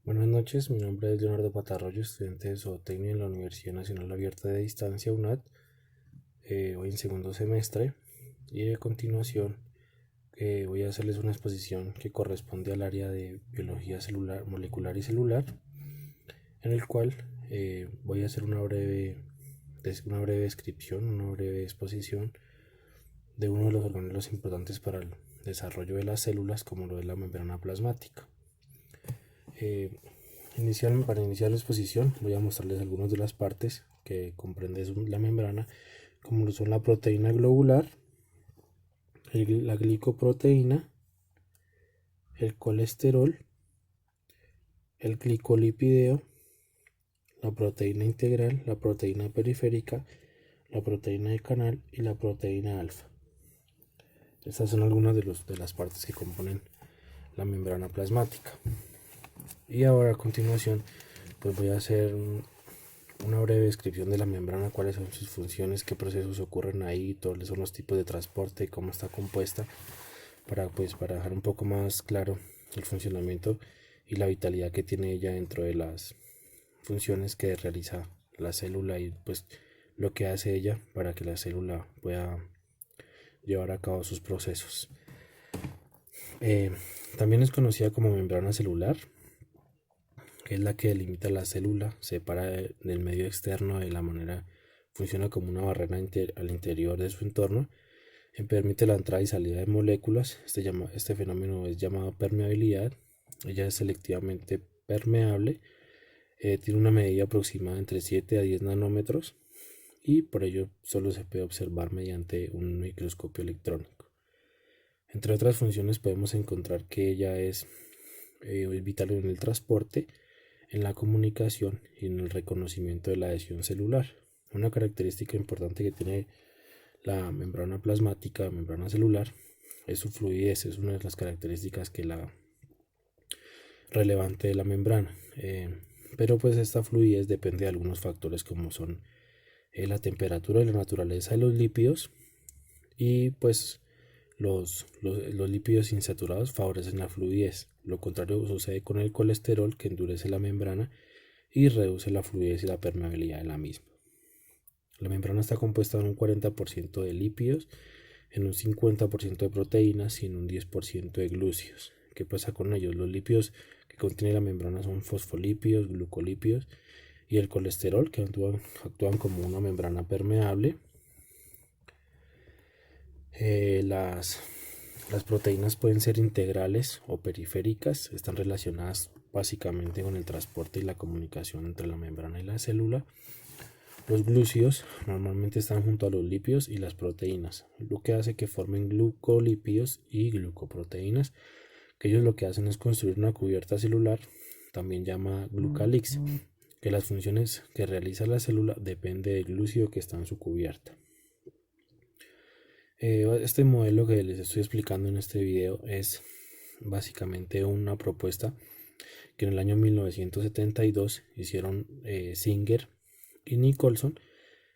Buenas noches, mi nombre es Leonardo Patarroyo, estudiante de Zootecnia en la Universidad Nacional Abierta de Distancia UNAD, hoy en segundo semestre, y a continuación voy a hacerles una exposición que corresponde al área de biología celular, molecular y celular, en el cual voy a hacer una breve descripción, una breve exposición de uno de los organelos importantes para el desarrollo de las células, como lo es la membrana plasmática. Eh, para iniciar la exposición voy a mostrarles algunas de las partes que comprende la membrana, como lo son la proteína globular, la glicoproteína, el colesterol, el glicolipideo, la proteína integral, la proteína periférica, la proteína de canal y la proteína alfa. Estas son algunas de las partes que componen la membrana plasmática. Y ahora a continuación pues voy a hacer una breve descripción de la membrana, cuáles son sus funciones, qué procesos ocurren ahí, cuáles son los tipos de transporte, cómo está compuesta, para dejar un poco más claro el funcionamiento y la vitalidad que tiene ella dentro de las funciones que realiza la célula y pues lo que hace ella para que la célula pueda llevar a cabo sus procesos. Eh, También es conocida como membrana celular, que es la que delimita la célula, separa del medio externo de la manera, funciona como una barrera al interior de su entorno, permite la entrada y salida de moléculas. Este fenómeno es llamado permeabilidad. Ella es selectivamente permeable, tiene una medida aproximada entre 7 a 10 nanómetros y por ello solo se puede observar mediante un microscopio electrónico. Entre otras funciones podemos encontrar que ella es vital en el transporte, en la comunicación y en el reconocimiento de la adhesión celular. Una característica importante que tiene la membrana plasmática, membrana celular, es su fluidez, es una de las características que la relevante de la membrana. Pero pues esta fluidez depende de algunos factores como son la temperatura y la naturaleza de los lípidos, y pues los lípidos insaturados favorecen la fluidez. Lo contrario sucede con el colesterol, que endurece la membrana y reduce la fluidez y la permeabilidad de la misma. La membrana está compuesta en un 40% de lípidos, en un 50% de proteínas y en un 10% de glúcidos. ¿Qué pasa con ellos? Los lípidos que contiene la membrana son fosfolípidos, glucolípidos y el colesterol, que actúan como una membrana permeable. Las proteínas pueden ser integrales o periféricas, están relacionadas básicamente con el transporte y la comunicación entre la membrana y la célula. Los glúcidos normalmente están junto a los lípidos y las proteínas, lo que hace que formen glucolípidos y glucoproteínas, que ellos lo que hacen es construir una cubierta celular, también llamada glucálix, que las funciones que realiza la célula depende del glúcido que está en su cubierta. Este modelo que les estoy explicando en este video es básicamente una propuesta que en el año 1972 hicieron Singer y Nicholson,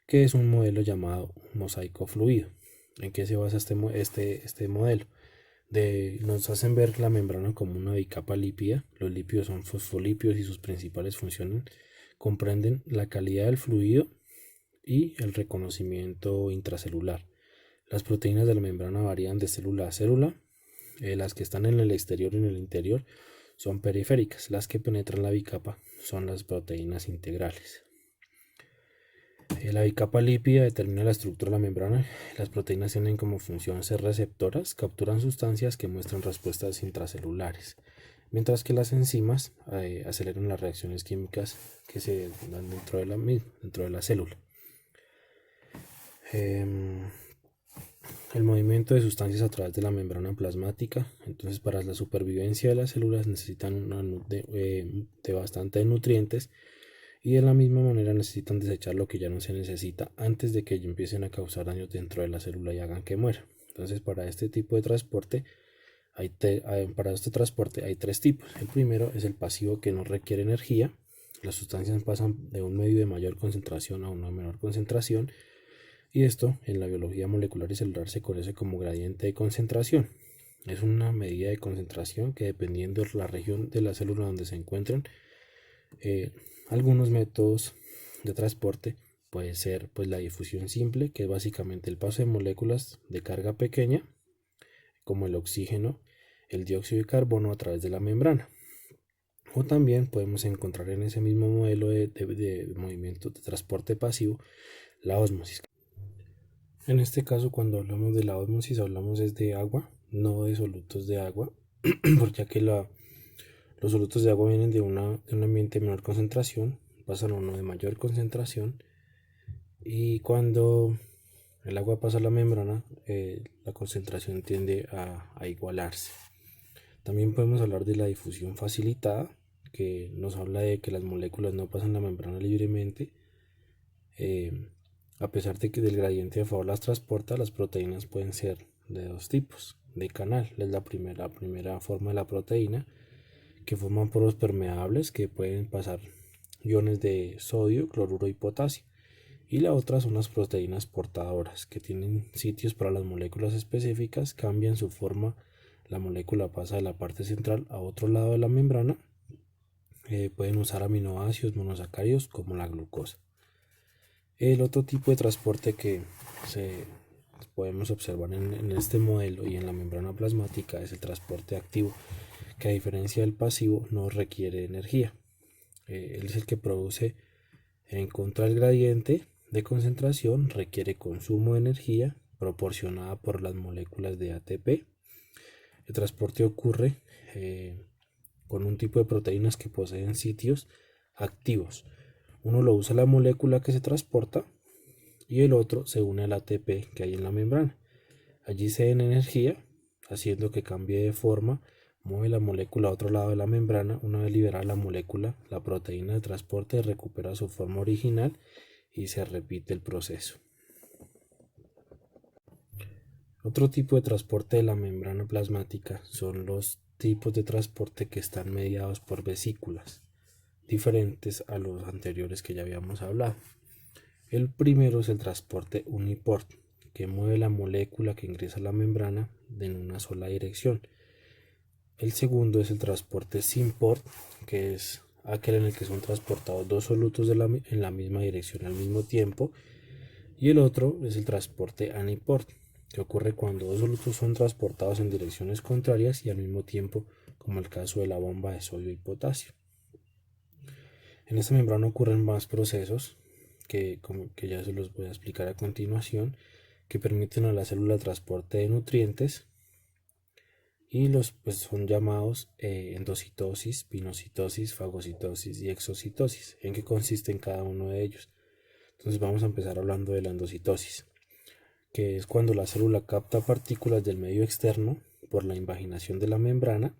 que es un modelo llamado mosaico fluido. ¿En qué se basa este modelo? Nos hacen ver la membrana como una bicapa lípida. Los lípidos son fosfolípidos y sus principales funciones comprenden la calidad del fluido y el reconocimiento intracelular. Las proteínas de la membrana varían de célula a célula. Las que están en el exterior y en el interior son periféricas. Las que penetran la bicapa son las proteínas integrales. La bicapa lípida determina la estructura de la membrana. Las proteínas tienen como función ser receptoras, capturan sustancias que muestran respuestas intracelulares, mientras que las enzimas aceleran las reacciones químicas que se dan dentro de la célula. El movimiento de sustancias a través de la membrana plasmática. Entonces, para la supervivencia de las células necesitan de bastante nutrientes, y de la misma manera necesitan desechar lo que ya no se necesita antes de que empiecen a causar daños dentro de la célula y hagan que muera. Entonces, para este transporte hay tres tipos. El primero es el pasivo, que no requiere energía. Las sustancias pasan de un medio de mayor concentración a una menor concentración, y esto en la biología molecular y celular se conoce como gradiente de concentración. Es una medida de concentración que, dependiendo de la región de la célula donde se encuentren, algunos métodos de transporte puede ser pues la difusión simple, que es básicamente el paso de moléculas de carga pequeña, como el oxígeno, el dióxido de carbono, a través de la membrana. O también podemos encontrar en ese mismo modelo de movimiento de transporte pasivo la ósmosis. En este caso, cuando hablamos de la ósmosis, hablamos es de agua, no de solutos de agua, porque aquí los solutos de agua vienen de un ambiente de menor concentración, pasan a uno de mayor concentración, y cuando el agua pasa a la membrana, la concentración tiende a igualarse. También podemos hablar de la difusión facilitada, que nos habla de que las moléculas no pasan la membrana libremente. A pesar de que del gradiente de favor las transporta, las proteínas pueden ser de dos tipos. De canal, es la primera forma de la proteína, que forman poros permeables que pueden pasar iones de sodio, cloruro y potasio. Y la otra son las proteínas portadoras, que tienen sitios para las moléculas específicas, cambian su forma, la molécula pasa de la parte central a otro lado de la membrana. Pueden usar aminoácidos monosacáridos como la glucosa. El otro tipo de transporte que podemos observar en este modelo y en la membrana plasmática es el transporte activo, que a diferencia del pasivo no requiere energía. Él es el que produce en contra del gradiente de concentración, requiere consumo de energía proporcionada por las moléculas de ATP. El transporte ocurre con un tipo de proteínas que poseen sitios activos. Uno lo usa la molécula que se transporta y el otro se une al ATP que hay en la membrana. Allí se den energía, haciendo que cambie de forma, mueve la molécula a otro lado de la membrana. Una vez liberada la molécula, la proteína de transporte recupera su forma original y se repite el proceso. Otro tipo de transporte de la membrana plasmática son los tipos de transporte que están mediados por vesículas, diferentes a los anteriores que ya habíamos hablado. El primero es el transporte uniport, que mueve la molécula que ingresa a la membrana en una sola dirección. El segundo es el transporte symport, que es aquel en el que son transportados dos solutos en la misma dirección al mismo tiempo. Y el otro es el transporte aniport, que ocurre cuando dos solutos son transportados en direcciones contrarias y al mismo tiempo, como el caso de la bomba de sodio y potasio. En esta membrana ocurren más procesos que ya se los voy a explicar a continuación, que permiten a la célula el transporte de nutrientes, y los son llamados endocitosis, pinocitosis, fagocitosis y exocitosis. ¿En qué consisten cada uno de ellos? Entonces vamos a empezar hablando de la endocitosis, que es cuando la célula capta partículas del medio externo por la invaginación de la membrana.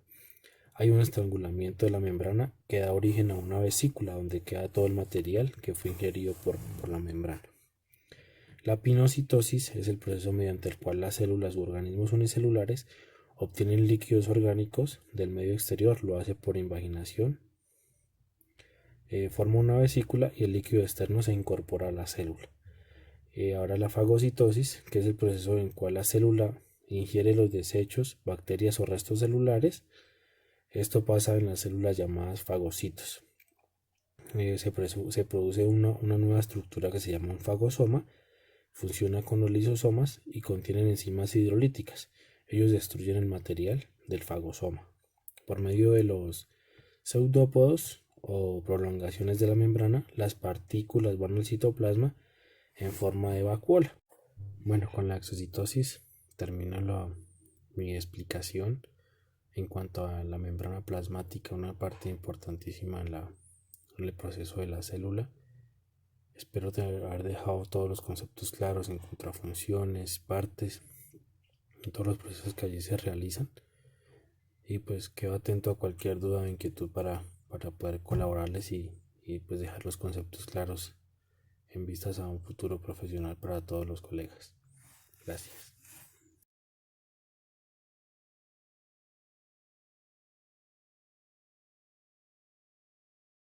Hay un estrangulamiento de la membrana que da origen a una vesícula donde queda todo el material que fue ingerido por la membrana. La pinocitosis es el proceso mediante el cual las células u organismos unicelulares obtienen líquidos orgánicos del medio exterior. Lo hace por invaginación. Forma una vesícula y el líquido externo se incorpora a la célula. Ahora la fagocitosis, que es el proceso en el cual la célula ingiere los desechos, bacterias o restos celulares. Esto pasa en las células llamadas fagocitos. Se produce una nueva estructura que se llama un fagosoma. Funciona con los lisosomas y contienen enzimas hidrolíticas. Ellos destruyen el material del fagosoma. Por medio de los pseudópodos o prolongaciones de la membrana, las partículas van al citoplasma en forma de vacuola. Bueno, con la exocitosis termina mi explicación en cuanto a la membrana plasmática, una parte importantísima en el proceso de la célula. Espero haber dejado todos los conceptos claros en cuanto a funciones, partes, en todos los procesos que allí se realizan. Y pues quedo atento a cualquier duda o inquietud para poder colaborarles y pues dejar los conceptos claros en vistas a un futuro profesional para todos los colegas. Gracias.